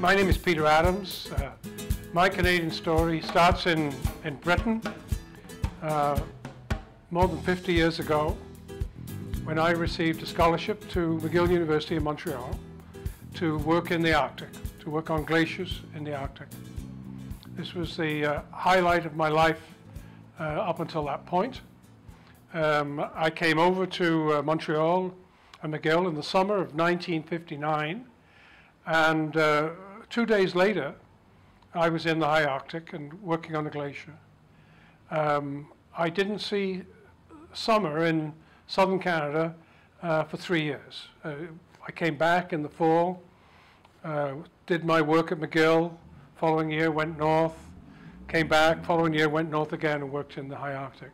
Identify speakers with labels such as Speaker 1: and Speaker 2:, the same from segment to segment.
Speaker 1: My name is Peter Adams. My Canadian story starts in Britain more than 50 years ago when I received a scholarship to McGill University in Montreal to work in the Arctic, to work on glaciers in the Arctic. This was the highlight of my life up until that point. I came over to Montreal and McGill in the summer of 1959, and 2 days later I was in the high Arctic and working on the glacier. I didn't see summer in southern Canada for 3 years. I came back in the fall, did my work at McGill, following year went north, came back, following year went north again and worked in the high Arctic.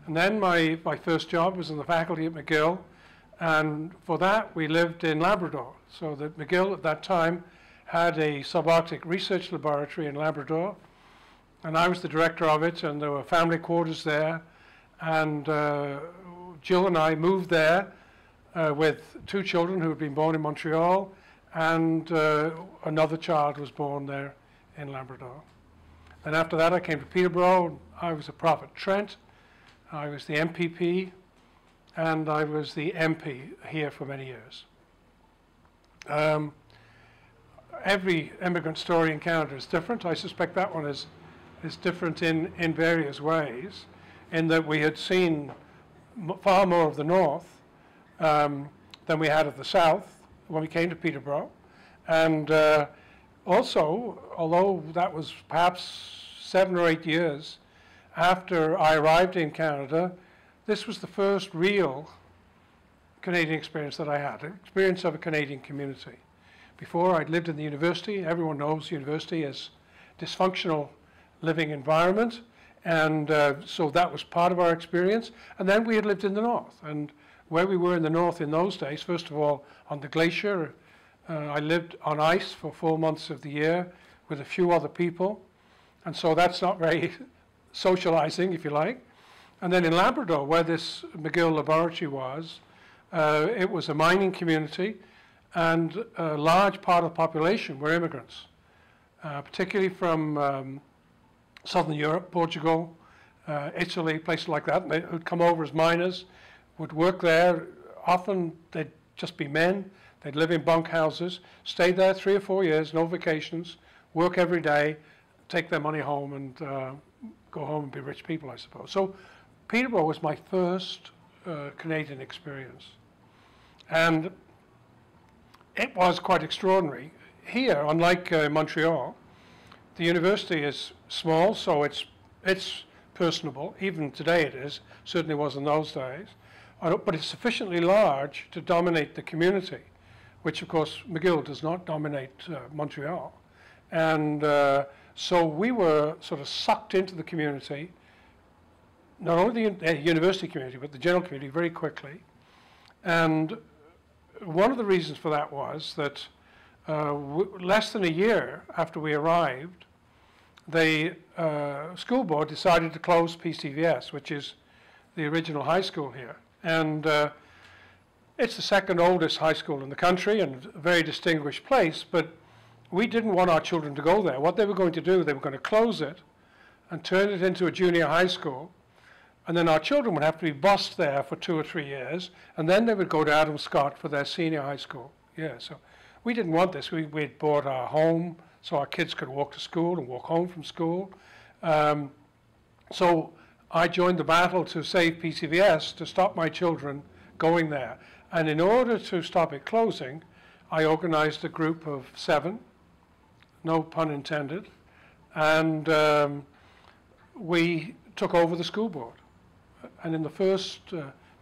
Speaker 1: And then my first job was in the faculty at McGill, and for that we lived in Labrador. So that McGill at that time had a subarctic research laboratory in Labrador, and I was the director of it, and there were family quarters there, and Jill and I moved there with 2 children who had been born in Montreal, and another child was born there in Labrador. And after that I came to Peterborough. I was a prof at Trent. I was the MPP, and I was the MP here for many years. Every immigrant story in Canada is different. I suspect that one is different in various ways, in that we had seen far more of the north than we had of the south when we came to Peterborough. And also, although that was perhaps 7 or 8 years after I arrived in Canada, this was the first real Canadian experience that I had, an experience of a Canadian community. Before, I'd lived in the university. Everyone knows university is a dysfunctional living environment, and so that was part of our experience. And then we had lived in the north, and where we were in the north in those days, first of all, on the glacier, I lived on ice for 4 months of the year with a few other people, and so that's not very socializing, if you like. And then in Labrador, where this McGill laboratory was, it was a mining community, and a large part of the population were immigrants, particularly from Southern Europe, Portugal, Italy, places like that. They would come over as miners, would work there. Often they'd just be men. They'd live in bunkhouses, stay there 3 or 4 years, no vacations, work every day, take their money home, and go home and be rich people, I suppose. So Peterborough was my first Canadian experience. And it was quite extraordinary. Here, unlike Montreal, the university is small, so it's personable. Even today it is, certainly was in those days. But it's sufficiently large to dominate the community, which of course McGill does not dominate Montreal. And so we were sort of sucked into the community, not only the university community, but the general community very quickly. And one of the reasons for that was that less than a year after we arrived, the school board decided to close PCVS, which is the original high school here. And it's the second oldest high school in the country and a very distinguished place, but we didn't want our children to go there. What they were going to do, they were going to close it and turn it into a junior high school, and then our children would have to be bused there for 2 or 3 years, and then they would go to Adam Scott for their senior high school. Yeah, so we didn't want this. We'd bought our home so our kids could walk to school and walk home from school. So I joined the battle to save PCVS, to stop my children going there. And in order to stop it closing, I organized a group of 7, no pun intended, and we took over the school board. And in the first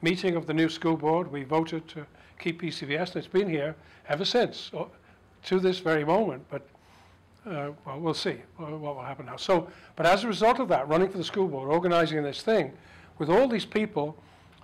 Speaker 1: meeting of the new school board, we voted to keep PCVS, and it's been here ever since, to this very moment. But well, we'll see what will happen now. So, but as a result of that, running for the school board, organizing this thing, with all these people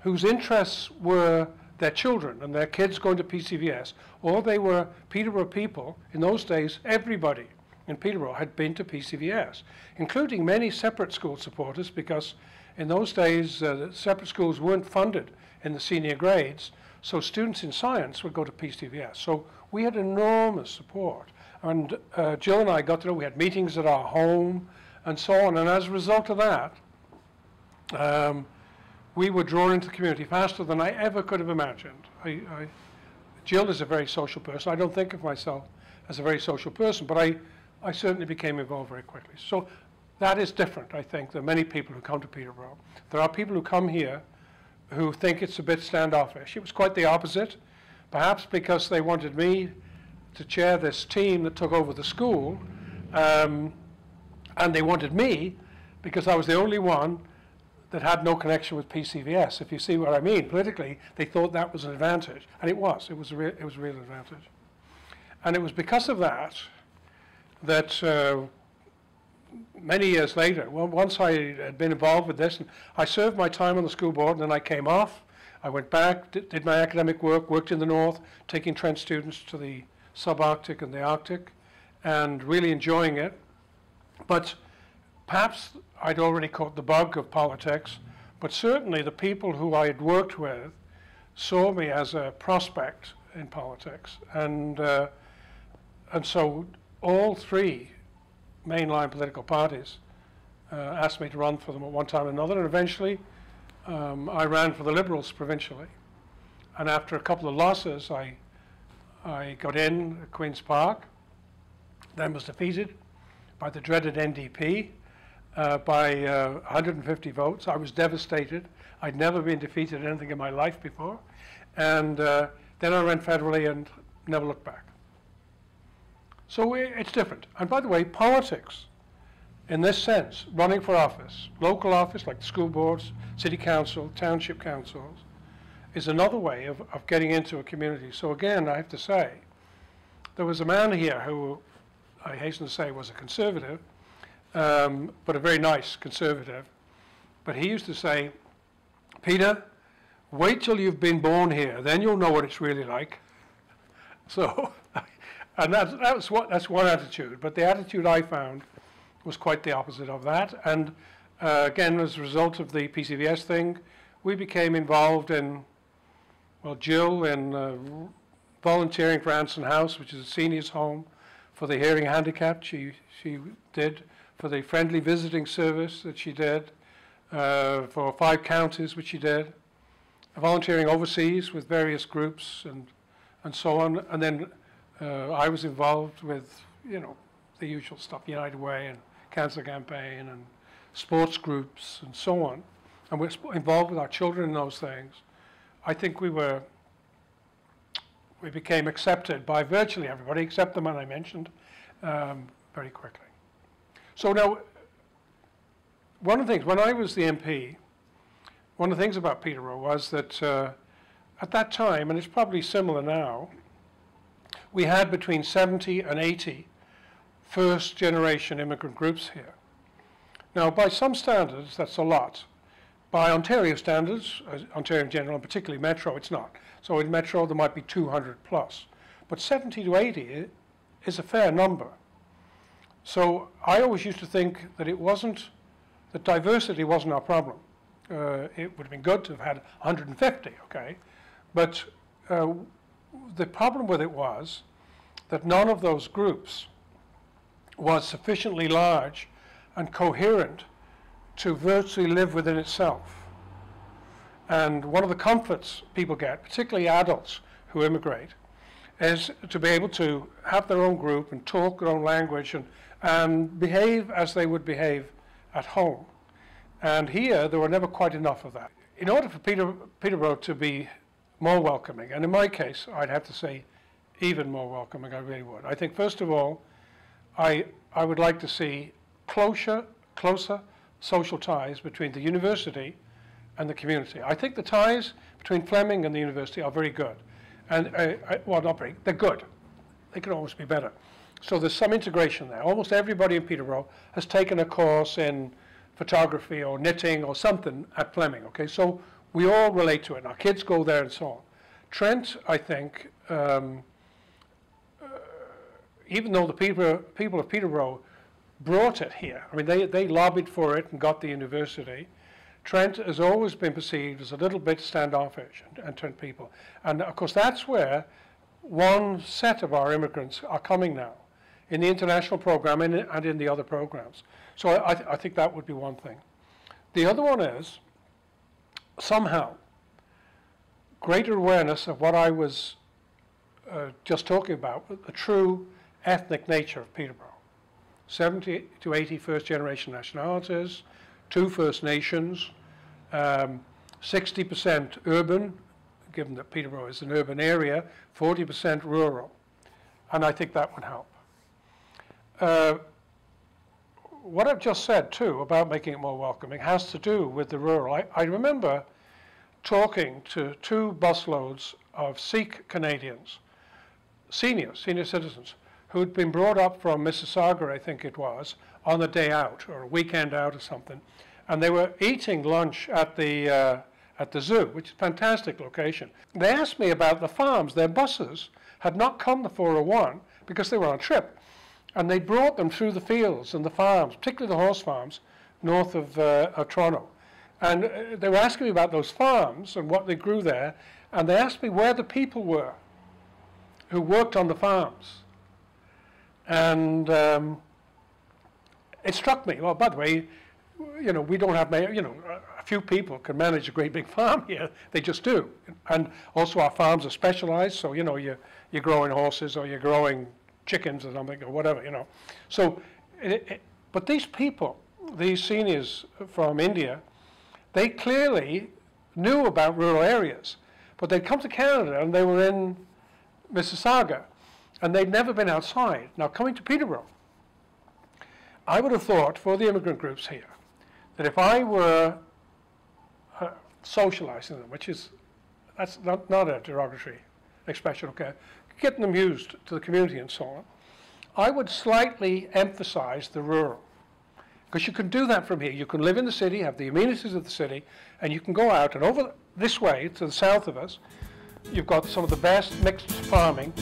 Speaker 1: whose interests were their children and their kids going to PCVS, or they were Peterborough people. In those days, everybody in Peterborough had been to PCVS, including many separate school supporters, because in those days, separate schools weren't funded in the senior grades, so students in science would go to PCVS. So we had enormous support. And Jill and I got to know, we had meetings at our home and so on. And as a result of that, we were drawn into the community faster than I ever could have imagined. Jill is a very social person. I don't think of myself as a very social person, but I certainly became involved very quickly. So that is different, I think, than many people who come to Peterborough. There are people who come here who think it's a bit standoffish. It was quite the opposite, perhaps because they wanted me to chair this team that took over the school, and they wanted me because I was the only one that had no connection with PCVS. If you see what I mean, politically, they thought that was an advantage, and it was a real advantage. And it was because of that that many years later, well, once I had been involved with this, and I served my time on the school board, and then I came off. I went back, did my academic work, worked in the north, taking Trent students to the subarctic and the Arctic, and really enjoying it. But perhaps I'd already caught the bug of politics, but certainly the people who I had worked with saw me as a prospect in politics. And so all three mainline political parties asked me to run for them at one time or another, and eventually I ran for the Liberals provincially. And after a couple of losses, I got in at Queen's Park, then was defeated by the dreaded NDP by 150 votes. I was devastated. I'd never been defeated in anything in my life before. And then I ran federally and never looked back. So it's different. And by the way, politics, in this sense, running for office, local office like the school boards, city council, township councils, is another way of getting into a community. So again, I have to say, there was a man here who, I hasten to say, was a conservative, but a very nice conservative. But he used to say, Peter, wait till you've been born here, then you'll know what it's really like. So, and that's one attitude. But the attitude I found was quite the opposite of that. And again, as a result of the PCVS thing, we became involved in, well, Jill in volunteering for Anson House, which is a seniors home for the hearing handicapped. She did for the friendly visiting service that she did, for 5 counties, which she did, volunteering overseas with various groups and so on. And then I was involved with, you know, the usual stuff, United Way and Cancer Campaign and sports groups and so on. And we're involved with our children in those things. I think we became accepted by virtually everybody, except the man I mentioned, very quickly. So now, one of the things, when I was the MP, one of the things about Peterborough was that at that time, and it's probably similar now, we had between 70 and 80 first-generation immigrant groups here. Now, by some standards, that's a lot. By Ontario standards, Ontario in general, and particularly Metro, it's not. So in Metro, there might be 200 plus. But 70 to 80 is a fair number. So I always used to think that that diversity wasn't our problem. It would have been good to have had 150, okay? But the problem with it was that none of those groups was sufficiently large and coherent to virtually live within itself. And one of the comforts people get, particularly adults who immigrate, is to be able to have their own group and talk their own language and behave as they would behave at home. And here, there were never quite enough of that. In order for Peterborough to be more welcoming, and in my case, I'd have to say even more welcoming, I really would. I think, first of all, I would like to see closer social ties between the university and the community. I think the ties between Fleming and the university are very good. And, well, not very, they're good. They could always be better. So there's some integration there. Almost everybody in Peterborough has taken a course in photography or knitting or something at Fleming, okay? So we all relate to it, and our kids go there and so on. Trent, I think, even though the people of Peterborough brought it here, I mean, they lobbied for it and got the university, Trent has always been perceived as a little bit standoffish, and Trent people. And of course, that's where one set of our immigrants are coming now. in the international program and in the other programs. So I think that would be one thing. The other one is somehow greater awareness of what I was just talking about, the true ethnic nature of Peterborough. 70 to 80 first-generation nationalities, 2 First Nations, 60% urban, given that Peterborough is an urban area, 40% rural. And I think that would help. What I've just said, too, about making it more welcoming has to do with the rural. I remember talking to 2 busloads of Sikh Canadians, senior citizens, who'd been brought up from Mississauga, I think it was, on a day out or a weekend out or something. And they were eating lunch at the zoo, which is a fantastic location. They asked me about the farms. Their buses had not come to 401 because they were on a trip. And they brought them through the fields and the farms, particularly the horse farms, north of Toronto. And they were asking me about those farms and what they grew there. And they asked me where the people were who worked on the farms. And it struck me, well, by the way, you know, we don't have, you know, a few people can manage a great big farm here. They just do. And also our farms are specialized, so, you know, you're growing horses or you're growing chickens or something or whatever, you know. So, but these people, these seniors from India, they clearly knew about rural areas, but they'd come to Canada and they were in Mississauga and they'd never been outside. Now, coming to Peterborough, I would have thought for the immigrant groups here that if I were socializing them, which is, that's not a derogatory expression, okay, getting them used to the community and so on, I would slightly emphasize the rural. Because you can do that from here. You can live in the city, have the amenities of the city, and you can go out and over this way to the south of us, you've got some of the best mixed farming